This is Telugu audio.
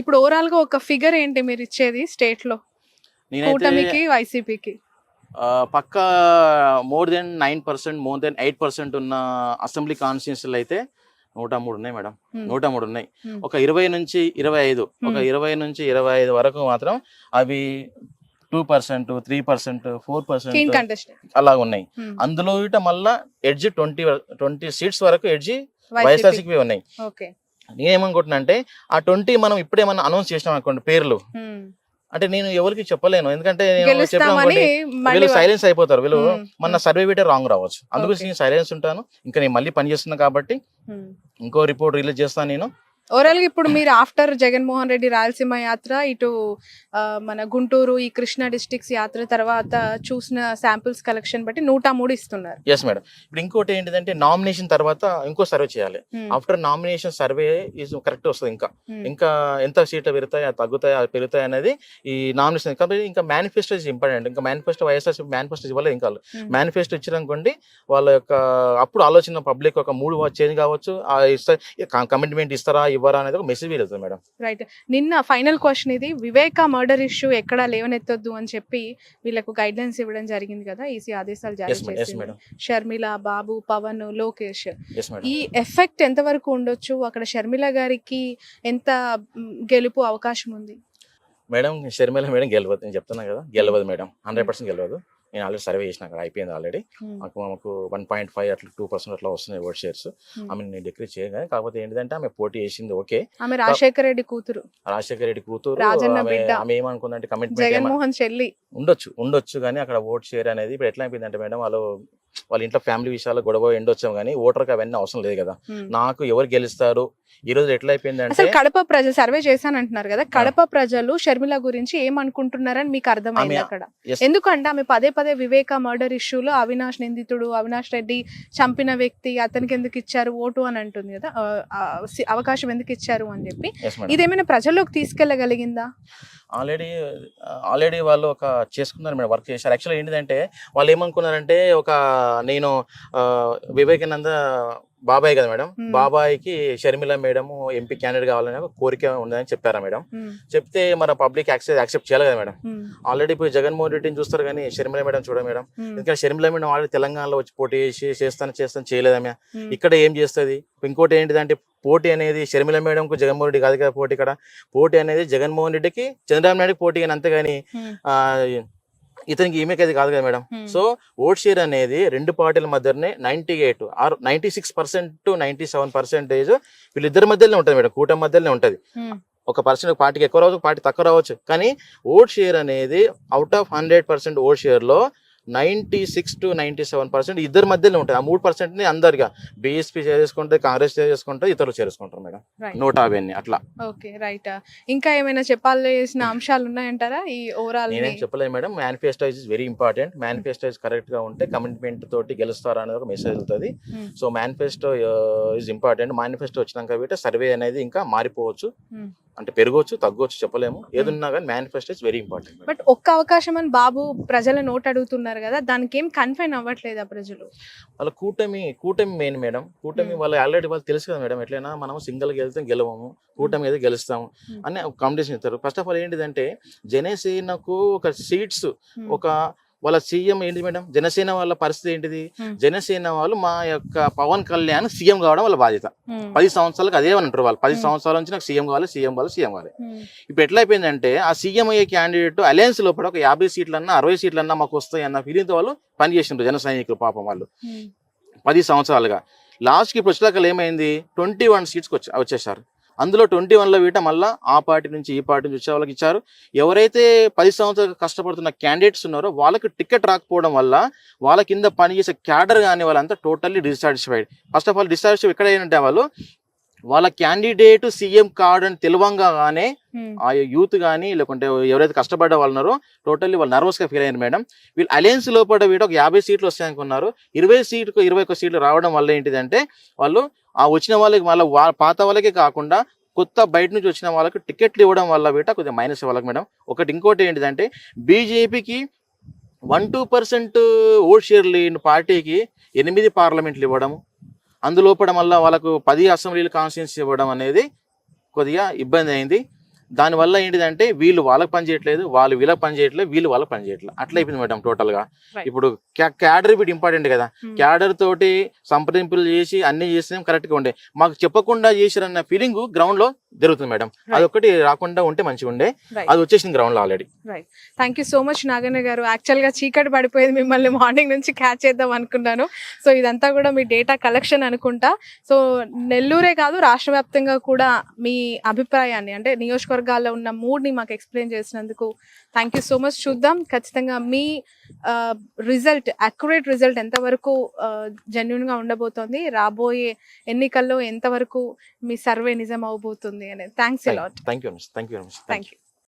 ఇప్పుడు ఓవరాల్ గా ఒక ఫిగర్ ఏంటి మీరు ఇచ్చేది స్టేట్ లో నేనైతే కూటమికి వైసీపీకి? పక్కా మోర్ దెన్ 9%, మోర్ దెన్ 8% ఉన్న అసెంబ్లీ కాన్స్టిట్యూన్సీలు అయితే 103 ఉన్నాయి మేడం. 103 ఉన్నాయి. ఒక 20 నుంచి 25, ఒక 20 నుంచి 25 వరకు మాత్రం అవి 2%, 3%, 4% అలా ఉన్నాయి. అందులో ఇట మళ్ళా ఎడ్జ్ 20 సీట్స్ వరకు ఎడ్జ్ వైఎస్ఆర్సీపీ ఉన్నాయి. నేనేమనుకుంటున్నా అంటే ఆ 20 మనం ఇప్పుడేమన్నా అనౌన్స్ చేసినాం అనుకోండి పేర్లు, అంటే నేను ఎవరికి చెప్పలేను, ఎందుకంటే నేను చెప్పాను వీళ్ళు సైలెన్స్ అయిపోతారు. వీళ్ళు మన సర్వే వీటే రాంగ్ రావచ్చు, అందుకోసం నేను సైలెన్స్ ఉంటాను. ఇంకా నేను మళ్ళీ పని చేస్తున్నా కాబట్టి ఇంకో రిపోర్ట్ రిలీజ్ చేస్తాను నేను. ఓవరాల్ గా ఇప్పుడు మీరు ఆఫ్టర్ జగన్మోహన్ రెడ్డి రాయలసీమ యాత్ర, ఇటు మన గుంటూరు ఈ కృష్ణా డిస్ట్రిక్ట్స్ యాత్ర తర్వాత చూసిన శాంపిల్స్ కలెక్షన్ బట్టి 103 ఇస్తున్నారు. Yes madam. ఇప్పుడు ఇంకోటి ఏంటిదంటే నామినేషన్ తర్వాత ఇంకో సర్వే చేయాలి. After nomination survey is correct వస్తుంది. ఇంకా ఎంత సీట్లు పెరుగుతాయి, తగ్గుతాయి, పెరుగుతాయి అనేది ఈ నామినేషన్. కాబట్టి ఇంకా మేనిఫెస్టో ఇస్ ఇంపార్టెంట్. ఇంకా మేనిఫెస్టో వైఎస్ఆర్సీపీ మేనిఫెస్టో ఇవ్వాలి. ఇంకా మేనిఫెస్టో ఇచ్చారనుకోండి, వాళ్ళ యొక్క అప్పుడు ఆలోచన పబ్లిక్ ఒక మూడు చేంజ్ కావచ్చు, కమిట్మెంట్ ఇస్తారా ఇవ్వరా అనేది ఒక మెసేజ్ వెళ్తుంది మేడం. రైట్. నిన్న ఫైనల్ క్వశ్చన్ ఇది, వివేక మర్డర్ ఇష్యూ ఎక్కడా లేవనెత్తొద్దు అని చెప్పి వీళ్ళకు గైడ్ లైన్స్ ఇవ్వడం జరిగింది కదా, ఈసీ ఆదేశాలు జారీ చేసింది. షర్మిల, బాబు, పవన్, లోకేష్, ఈ ఎఫెక్ట్ ఎంత వరకు ఉండొచ్చు? అక్కడ షర్మిల గారికి ఎంత గెలుపు అవకాశం ఉంది? మేడం షర్మిల మేడం గెలవదు, నేను చెప్తున్నా కదా, గెలవదు మేడం, 100% గెలవదు. నేను ఆల్రెడీ సర్వే చేసిన, అక్కడ అయిపోయింది ఆల్రెడీ. మాకు 1.5 అట్లా 2% అట్లా వస్తున్నాయి ఓట్ షేర్స్. ఆమె నేను డిక్రీజ్ చేయగానే, కాకపోతే ఏంటంటే ఆమె పోటీ చేసింది ఓకే. ఆమె రాజశేఖర రెడ్డి కూతురు, ఆమె ఏమనుకుందంటే కమిట్మెంట్ జగన్మోహన్ చెల్లి ఉండొచ్చు కానీ అక్కడ ఓట్ షేర్ అనేది ఇప్పుడు ఎట్లా అయిపోయిందంటే మేడం, వాళ్ళ ఇంట్లో ఫ్యామిలీ విషయాలు గొడవ ఎండొచ్చాం కానీ ఓటర్కి అవన్నీ అవసరం లేదు కదా. నాకు ఎవరు గెలుస్తారు ఈ రోజు ఎట్లా అయిపోయిందంటే, కడప ప్రజలు సర్వే చేశానంటున్నారు కదా, కడప ప్రజలు షర్మిల గురించి ఏమనుకుంటున్నారని మీకు అర్థమైంది అక్కడ? ఎందుకంటే ఆమె పదే పదే వివేక మర్డర్ ఇష్యూలో అవినాష్ నిందితుడు, అవినాష్ రెడ్డి చంపిన వ్యక్తి, అతనికి ఎందుకు ఇచ్చారు ఓటు అని అంటుంది కదా, అవకాశం ఎందుకు ఇచ్చారు అని చెప్పి. ఇదేమైనా ప్రజల్లోకి తీసుకెళ్లగలిగిందా? ఆల్రెడీ వాళ్ళు ఒక చేసుకున్నారు మేడం, వర్క్ చేశారు. యాక్చువల్గా ఏంటిదంటే వాళ్ళు ఏమనుకున్నారంటే, నేను వివేకానంద బాబాయ్ కదా మేడం, బాబాయ్కి షర్మిల మేడం ఎంపీ క్యాండిడేట్ కావాలనే ఒక కోరిక ఉందని చెప్పారా మేడం. చెప్తే మన పబ్లిక్ యాక్సెప్ట్ చేయాలి కదా మేడం. ఆల్రెడీ ఇప్పుడు జగన్మోహన్ రెడ్డిని చూస్తారు కానీ షర్మిల మేడం చూడ మేడం. ఎందుకంటే షర్మిల మేడం ఆల్రెడీ తెలంగాణలో వచ్చి పోటీ చేసి చేస్తాను చేయలేదమ్మ, ఇక్కడ ఏం చేస్తుంది? ఇంకోటి ఏంటిదంటే, పోటీ అనేది షర్మిల మేడంకు జగన్మోహన్ రెడ్డి కాదు కదా పోటీ. ఇక్కడ పోటీ అనేది జగన్మోహన్ రెడ్డికి చంద్రబాబు నాయుడుకి పోటీ కానీ, అంతేగాని ఇతనికి ఈమెకైతే కాదు కదా మేడం. సో ఓట్ షేర్ అనేది రెండు పార్టీల మధ్యనే 98 ఆర్ 96% to 97% వీళ్ళిద్దరి మధ్యలోనే ఉంటుంది మేడం, కూటమి మధ్యలోనే ఉంటుంది. ఒక పర్సెంట్ పార్టీకి ఎక్కువ రావచ్చు, పార్టీ తక్కువ రావచ్చు, కానీ ఓట్ షేర్ అనేది అవుట్ ఆఫ్ 100% ఓట్ షేర్ లో 96 to 97% ఇద్దరి మధ్యలో ఉంటాయి. ఆ 3% అందరిగా బీఎస్పీ చేసుకుంటే, కాంగ్రెస్ చేసుకుంటే, ఇతరులు చేసుకుంటారు మేడం. 150 అట్లా. Okay right. ఇంకా ఏమైనా చెప్పాల్సిన అంశాలు ఉన్నాయంటారా ఈ ఓవరాల్? నేనేం చెప్పలేదు madam. Manifesto is very important. Manifesto correct గా ఉంటే కమిట్మెంట్ తోటి గెలుస్తారా అనేది ఒక మెసేజ్ వెళ్తుంది. So manifesto is important. Manifesto వచ్చినాక వీట సర్వే అనేది ఇంకా మారిపోవచ్చు, అంటే పెరగవచ్చు, తగ్గవచ్చు, చెప్పలేము. ఏదున్నా కానీ manifesto is very important. But ఒక్క అవకాశం అని బాబు ప్రజల నోట్ అడుగుతున్నారు కదా, దానికి ఏం కన్ఫైన్ అవ్వట్లేదా ప్రజలు? వాళ్ళ కూటమి మెయిన్ మేడం. కూటమి వాళ్ళు ఆల్రెడీ వాళ్ళు తెలుసు కదా మేడం, ఎట్లయినా మనం సింగిల్ గెలిస్తే గెలవము, కూటమి అయితే గెలుస్తాము అని కాంపిటీషన్ ఇస్తారు. ఫస్ట్ ఆఫ్ ఆల్ ఏంటిదంటే, జనసేనకు ఒక సీట్స్, ఒక వాళ్ళ సీఎం ఏంటి మేడం, జనసేన వాళ్ళ పరిస్థితి ఏంటిది? జనసేన వాళ్ళు మా యొక్క పవన్ కళ్యాణ్ సీఎం కావడం వాళ్ళ బాధ్యత. 10 సంవత్సరాలకు అదే అంటారు వాళ్ళు. 10 సంవత్సరాల నుంచి నాకు సీఎం కావాలి. ఇప్పుడు ఎట్లా అయిపోయిందంటే, ఆ సీఎం అయ్యే క్యాండిడేట్ అలయన్స్ లోపల ఒక 50 సీట్లన్నా 60 సీట్లన్నా మాకు వస్తాయి అన్న ఫీలింగ్తో వాళ్ళు పనిచేసిండ్రు జన సైనికులు. పాపం వాళ్ళు 10 సంవత్సరాలుగా లాస్ట్కి ఇప్పుడు వచ్చేదాకా ఏమైంది, 21 సీట్స్కి వచ్చేసారు. అందులో 21లో వీట మళ్ళీ ఆ పార్టీ నుంచి ఈ పార్టీ నుంచి వచ్చే వాళ్ళకి ఇచ్చారు. ఎవరైతే 10 సంవత్సరాలు కష్టపడుతున్న క్యాండిడేట్స్ ఉన్నారో వాళ్ళకి టికెట్ రాకపోవడం వల్ల వాళ్ళ కింద పనిచేసే క్యాడర్ కానీ వాళ్ళంతా totally dissatisfied. First of all dissatisfied ఎక్కడ ఏంటంటే, వాళ్ళ క్యాండిడేట్ సీఎం కార్డు అని తెలివంగానే ఆ యూత్ కానీ లేకుంటే ఎవరైతే కష్టపడ్డ వాళ్ళు ఉన్నారో టోటల్లీ వాళ్ళు నర్వస్గా ఫీల్ అయ్యారు మేడం. వీళ్ళు అలయన్స్ లోపల వీట ఒక 50 సీట్లు వస్తాయనుకున్నారు. 21 సీట్లు రావడం వల్ల ఏంటిదంటే, వాళ్ళు ఆ వచ్చిన వాళ్ళకి మళ్ళీ పాత వాళ్ళకే కాకుండా కొత్త బయట నుంచి వచ్చిన వాళ్ళకి టికెట్లు ఇవ్వడం వల్ల వీట కొద్దిగా మైనస్ వాళ్ళకి మేడం. ఇంకోటి ఏంటిదంటే, బీజేపీకి 1-2% ఓట్ షేర్ లేని పార్టీకి 8 పార్లమెంట్లు ఇవ్వడం, అందులోపల మళ్ళీ వాళ్ళకు 10 అసెంబ్లీలు కాన్స్టిట్యూన్సీ ఇవ్వడం అనేది కొద్దిగా ఇబ్బంది అయింది. దానివల్ల ఏంటిదంటే వీళ్ళు వాళ్ళకి పని చేయట్లేదు, వాళ్ళు వీళ్ళకి పని చేయట్లేదు, వీళ్ళు వాళ్ళకి పని చేయట్లేదు, అట్లా అయిపోయింది మేడం టోటల్ గా. Right. ఇప్పుడు క్యాడర్ బిట్ ఇంపార్టెంట్ కదా, Hmm. క్యాడర్ తోటి సంప్రదింపులు చేసి అన్ని చేసినా కరెక్ట్ గా ఉండే, మాకు చెప్పకుండా చేసిరన్న ఫీలింగ్ గ్రౌండ్ లో జరుగుతుంది మేడం. Right. అదొకటి రాకుండా ఉంటే మంచిగా ఉండే, Right. అది వచ్చేసింది గ్రౌండ్ లో already. Thank you so much Naganna గారు. యాక్చువల్ గా చీకటి పడిపోయింది, మిమ్మల్ని మార్నింగ్ నుంచి క్యాచ్ చేద్దాం అనుకున్నాను. సో ఇదంతా కూడా మీ డేటా కలెక్షన్ అనుకుంటా. సో నెల్లూరే కాదు రాష్ట్ర వ్యాప్తంగా కూడా మీ అభిప్రాయాన్ని అంటే నియోజకవర్గాల్లో ఉన్న మూడ్ని మాకు ఎక్స్ప్లెయిన్ చేసినందుకు థ్యాంక్ యూ సో మచ్. చూద్దాం ఖచ్చితంగా మీ రిజల్ట్, అక్యురేట్ రిజల్ట్ ఎంతవరకు జెన్యున్ గా ఉండబోతోంది, రాబోయే ఎన్నికల్లో ఎంతవరకు మీ సర్వే నిజం అవబోతుంది అనేది. Thanks a lot. Thank you. Thank you.